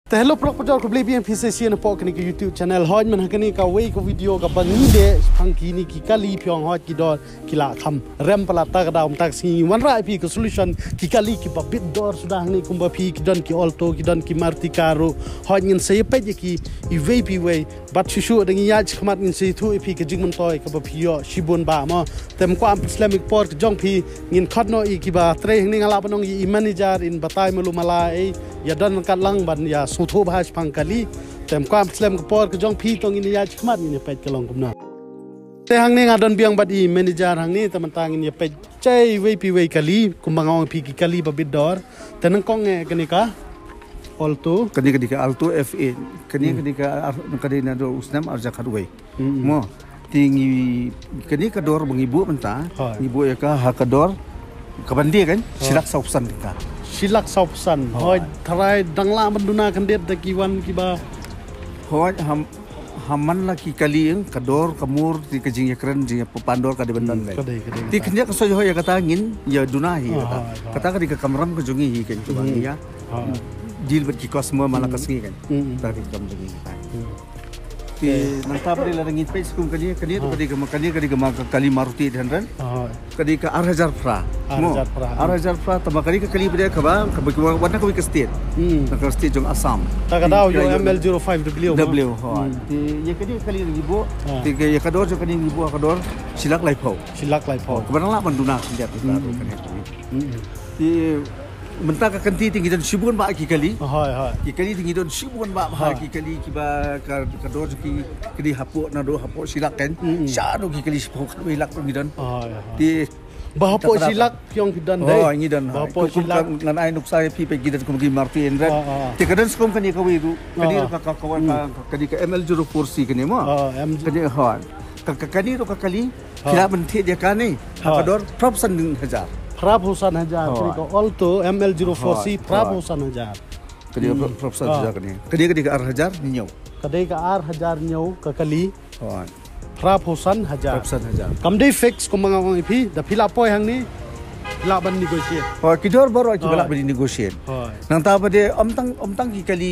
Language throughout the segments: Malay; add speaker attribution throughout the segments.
Speaker 1: Hello pelak pejor ke beli PCC na po kini ke YouTube channel hoj man kini ka way ko video ka bangi de pangki ni ki kali pyong hoj ki dor kila kham rem pala ta da tak si wan rai pi ko solution ki kali ki pa bit dor sudah ni kumba pi ki don ki alto ki don ki marti karo hoj ngin se pe ki I vp way bat shu de ya khmat ngin se thu pi ke jingman toy ka ba pi yo shibun ba ma tem ko am islamic port jong pi ngin khatno I ki ba tre ni ngala banong I manager in batai malu mala ya don kan lang ban ya suthu bahas pangkali tem kwam slem ko por ko jong phi tong ini ya chmat ni pet kalong kumna te hang ni ngadon biang bad I manager hang ni teman tang ni pet chai vp we kali kumbangong phi ki kali ba bidor tenang kong kani ka alto
Speaker 2: kani ka alto fa kani ka do usnam arja khadway mo tingi kani ka dor bangibu menta ibu ya ka hakador kabandi kan silak saupsan ka
Speaker 1: silak saupsan hoj tharai dangla banduna kan det kiwan kiba
Speaker 2: hoj haman la ki kalieng kador kamur ti kajing yakran jing pandor ka de bandan lai ti kenya ka sojo ya kata ngin ya dunahi kata ka di ka kamram ka jungi hi kan coba ya deal bet ki kosmo malakas ngi kan tadi kam jungi ti nantap di larangin page kum kani to kadi ka kali maruti dhanran kadi ka 8000 fra mo 8000 fra tama kadi ka kali bede ka ba warna ko ka state ka state jong Assam
Speaker 1: ta ka daw yo ML05
Speaker 2: w ho ti ye kali ribo ti ye kador jo kadi ribo kador silak lai phau kebarang la banduna dia ti mentah ka kanti tinggi dan sibun ba ki kali ki kali tinggi don sibun ba ki kali ki ba ka do ki kali hapo na do hapo silak kan sya do ki kali sipo ka hilak tinggi don ti
Speaker 1: ba hapo silak pyong kidan dai
Speaker 2: ngi don ba hapo silak nan ai nuk sai pi pe gidan ko gi marti endra ti kadan skom kani ka wiru kani ka kawan kani ka ML04C kani mo kani kani ro ka kali kila benthe dia kani hakador propsan 1000
Speaker 1: Prab Husan Hajar, kini alto ML04C Prab Husan Hajar.
Speaker 2: Kadi Prab Husan Hajar kadi ka Hajar nyau.
Speaker 1: Kadi ka Hajar nyau ka kali. Prab Husan Hajar. Kamdei fix ko mga ipi da pila poy hang ni laban negotiate.
Speaker 2: Kidor baro ki balak bani negotiate. Nang ta bade omtang ki kali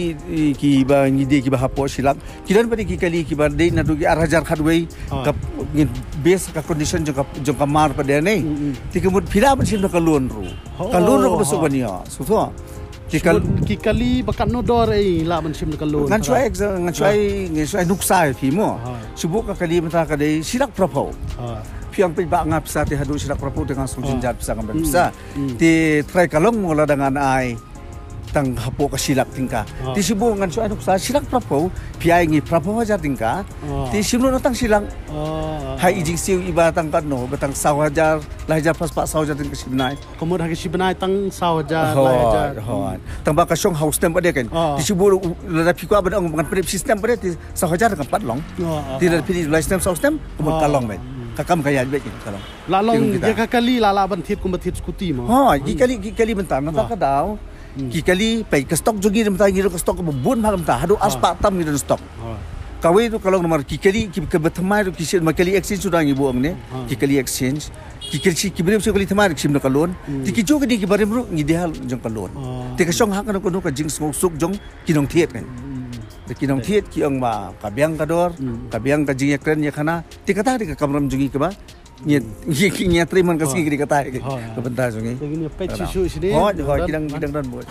Speaker 2: ki ba ngide ki ba hapo silak. Kidan bade ki kali ki ba dei na dugi Hajar khadway ka base ka condition jong kamar pada ni ti kemud pila ban sin ka loan ru ko besok bania so
Speaker 1: ki kali bakat no dor la ban sim ka loan
Speaker 2: ngan chuai nuksa fi mo subu ka kali mata ka dei silak propo piang pe ba ngap sa ti hadu silak propo dengan sujin jat bisa ngam bisa ti try kalong mo la dengan ai tang hapo ka silak tingka ti sibu ngan chuai nuksa silak propo piai ngi propo hajar tingka ti simno natang silang hai ijing siu iba tang kan no batang sawajar lajar pas pak sawajar ting kesibnai
Speaker 1: komod ha kesibnai tang sawajar lajar
Speaker 2: tang ba ka song house tem ade kan ti sibu la pi kwa badang ngan prep system ade ti sawajar kan patlong ti la pi la system system komod kalong bet kakam kaya bet kalong
Speaker 1: lalong ya ka kali la ban thit kum thit skuti mo
Speaker 2: gi kali bentar nata ka daw ki kali pe ka stok jogi dem ta ngiro ka stok bun magam ta hadu aspa tam ngiro stok kawai tu kalau nomor kikali kebetamai tu kisah makali exchange sudah ngi buang ne kikali exchange kibrim sekali tamai sim na kalon tikijo kadi kibarim ru ngi dehal jong kalon tika song hak na kono ka jing suk jong kinong thiet kan kinong thiet ki ang ma kabyang kador kabyang ka jing ekren ya kana tika ta ka kamram jungi ka ba ngi triman ka sigi ka ta ka bentar jungi
Speaker 1: begini peci su sini
Speaker 2: kidang dan buat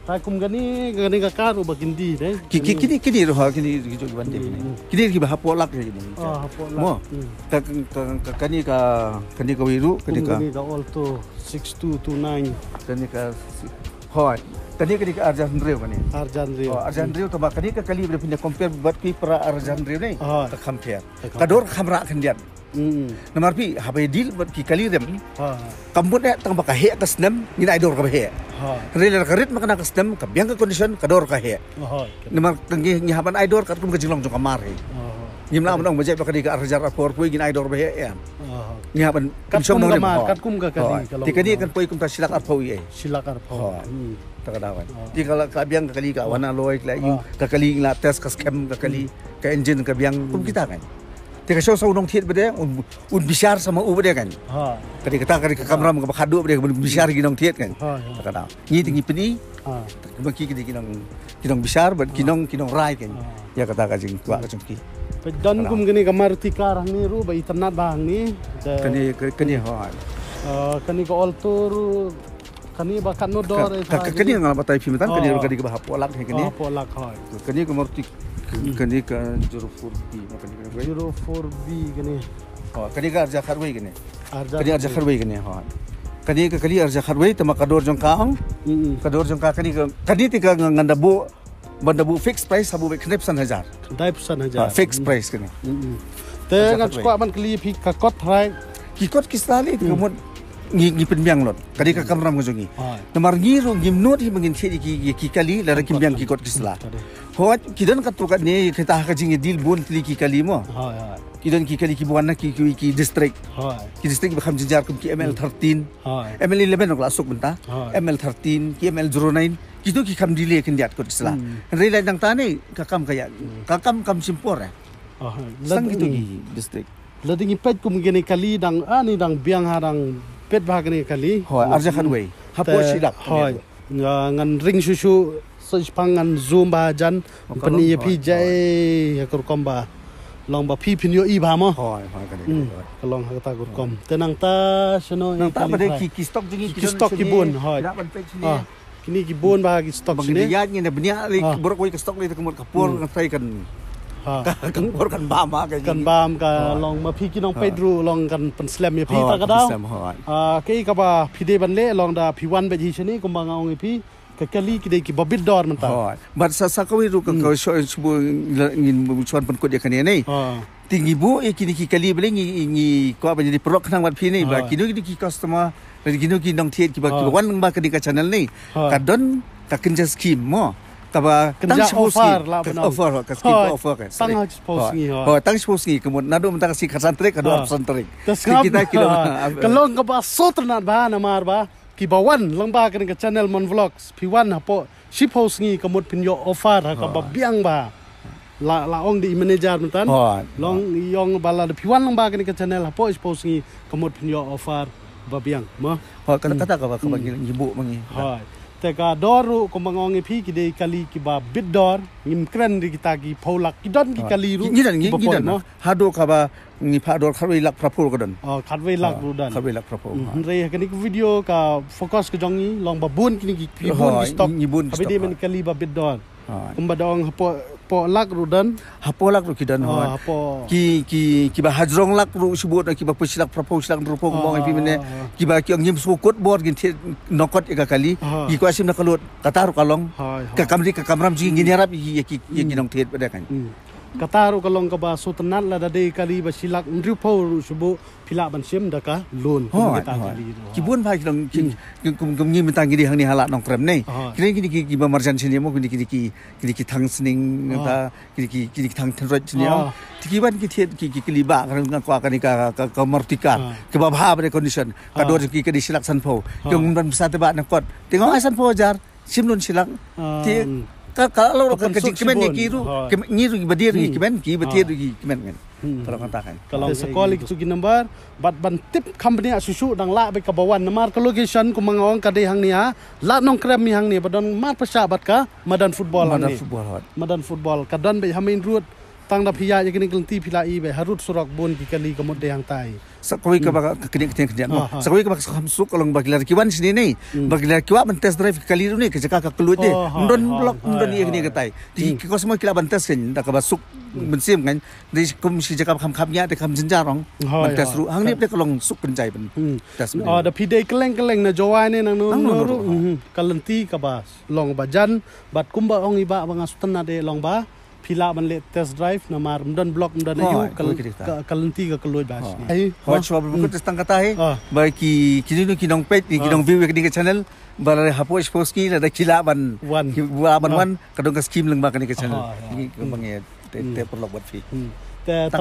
Speaker 1: Takum gani ka karo bagindi deh.
Speaker 2: Kini roh kini jog bande kini ki hapo lak ni
Speaker 1: hapo lak
Speaker 2: mo kani ka wiru
Speaker 1: kani ka alto 6229
Speaker 2: kani ka hoy kani ka Arjan Rio Arjan Rio to ba kani ka kali pindah compare buat ki para Arjan Rio ni ka compare kador khamra khandian namar pi habai deal buat ki kali dem kampun tang baka he kasnem ngina idor ka he rela karit makana kasnem ka biang ka condition kador ka he namar tangi ngihaban idor kat kum ka jinglong jong kamar he ngimna among bajai baka di ka Arjar apor pui ngina idor he ya ngihaban
Speaker 1: kat kum ka kali
Speaker 2: ti kani kan pui kum ta silak arpau ye
Speaker 1: silak arpau
Speaker 2: takadawan ti kala ka biang ka kali ka wana loy la yu ka kali la test ka scam ka kali ka engine ka biang kum kita kan Teka show sa unong tiit bade un bisyar sama u bade kan.
Speaker 1: Ha.
Speaker 2: Kadi kata kadi kamera mga bakado bade bisyar ginong tiit kan.
Speaker 1: Ha.
Speaker 2: Takada. Ngi tingi pini.
Speaker 1: Ha.
Speaker 2: Bagi kidi kinong bisyar bad kinong right kan. Ya kata kajing tua kajing ki.
Speaker 1: Pedon kum gini kamar tikar ni ru ba internet bang ni.
Speaker 2: Kani ha.
Speaker 1: Kani ko altur kani ba kan no dor.
Speaker 2: Kani nga batay pimitan kani kadi ka hapo lak kani.
Speaker 1: Hapo lak ha.
Speaker 2: Kani ko morti kani ka 04B makani ka
Speaker 1: 04B gini.
Speaker 2: Kani ka arja kharway gini.
Speaker 1: Arja.
Speaker 2: Kani arja kharway gini ha. Kani ka kali arja kharway tama kador jong kaang. Kador jong ka kani ti ka ngandabu bandabu fixed price sabu be knep 1,000.
Speaker 1: Dai pesan aja.
Speaker 2: Fixed price kani.
Speaker 1: Te ngat squat man kli pi ka kot rai.
Speaker 2: Kikot kistali kamot ngi penbiang lot. Kadi ka kamram ngojongi. Namar ngiro ngimnot hi mangin thedi ki kali lara kimbiang kikot kisla. Hot kidan ka tukat ni kita ka jingi dil bon tli ki kali mo. Kidan ki kali ki buana ki district. Ki district bakham jinjar kum ki ML13. ML11 ko asuk benta. ML13 ki ML09 kitu ki kam dile kin diat ko kisla. Relay nang tani kakam kaya kakam kam simpor. Sang gitu ki district.
Speaker 1: Lading ipet kum gini kali dang ani dang biang harang pet bahagani kali.
Speaker 2: Hoi arja khanway. Hapo silak.
Speaker 1: Hoi. Ngan ring susu sepangan zoom bajan pani PJ akur komba long ba pi pinyo i ba mo.
Speaker 2: Hoi kali.
Speaker 1: Kalong hata kur kom. Tenang ta seno
Speaker 2: nang ta bade ki stok jingi
Speaker 1: ki stok ki bon hoi. Kini ki bon bahagi stok sini.
Speaker 2: Bangiyat ni bania li borok koi stok li kamot kapur ngai kan. Kan bor kan bam
Speaker 1: kan bam ka long ma phi ki nong pedru long kan pen slam ya phi ta ka daw ke ka ba phi de ban le long da phi wan be ji chini ko ma ngong phi ka kali ki de ki babit dor man ta
Speaker 2: bat sa kawi ru ka so subu ngin chuan pen ko de kan nei tinggi bu e ki kali bele ngi ko ba jadi prok nang wat phi nei ba kinu ki customer kinu ki nong thiet ki ba ki wan ba ka di ka channel nei ka don ka kinja scheme mo kaba tang offer lah offer ka skip offer ka
Speaker 1: tang expose ni
Speaker 2: tang expose ni kemudian nado mentang si kasantrik kado absantrik kita
Speaker 1: kalau kaba soternat ba namar ba ki bawan lang ba ka channel mon vlogs piwan hapo ship house ni kemud pinyo offer ka ba biang ba la ong di manager mentan long yong bala de piwan lang ba ka channel hapo expose ni kemud pinyo offer ba biang mo
Speaker 2: kata ka ba ibu mangi
Speaker 1: Teka doru kumangongi pi kide kali kiba bid dor ngim kren di kita ki polak kidon ki kali ru
Speaker 2: ngidan no hado kaba ngi pa dor kharwei lak prapur kodon
Speaker 1: kharwei lak rudan
Speaker 2: kharwei lak prapur
Speaker 1: re kani video ka fokus ke jongi long babun kini ki bun ki stop abi de men kali ba bid dor kumba dong po lak rudan
Speaker 2: hapo lak ru kidan ki ba hajrong lak ru subut ki ba pusilak prapur silak rupo ngomong pi mene ki ba ki ngim sukut bor gin nokot eka kali ki ko asim nakalut kataru kalong ka kamram ji nginarap ki nong thet pada kan
Speaker 1: kataru kalong ka ba sutanat la dade kali ba silak rupo subu pila ban sim daka lun
Speaker 2: kita kali ki bun phai dong kum ngi mentang gi hang ni halat nong krem nei kini ki ba marjan sini mo kini ki thang sning ta kini thang throt sini ki ban ki thet ki liba kan ko kan ka martika ke ba bha bre condition ka dor ki di silak san pho jong ban sa te ba na kot tengok ai san pho jar sim nun silak ti kalau kemen kiru ngiru badir kimen ki batir kimen kan kalau katakan
Speaker 1: kalau sekolah itu number bat ban tip company susu dang la be kabawan namar ke location ku mangawang kade hang ni ha la nong krem mi hang ni badon mar pasabat ka madan football madan football kadon be hamin root tang da phiya ye kini kelti phila i be harut surok bon ki kali kamot de hang tai
Speaker 2: sakoi ka ba kini mo sakoi ka ba hamsu kalong bagilar kiwan sini nei bagilar kiwa ban test drive kali ni ke jaka ka kelut de ndon blok ndon ye kini katai di ko semua kila ban test kan da ka basuk bensim kan di kum si jaka kham-khamnya de kham jinjarong ban test ru hang ni de kalong suk penjai ban test
Speaker 1: da pide keleng-keleng na jawai ni nang no kalenti ka ba long bajan bat kumba ong iba bangasutan na de long ba pila ban le test drive namar mdan block mdan ayu kalenti ka keluar bas
Speaker 2: ai hot shop bu test tang kata hai ba ki kini kinong pet kinong view ke di channel balare hapo expose ki da kila ban wan kadong ka scheme lang ba ke channel ni bangi te perlu buat fi
Speaker 1: te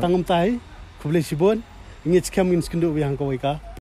Speaker 1: tangum tai kuble sibon ingit scam in skindu wi hang ko ka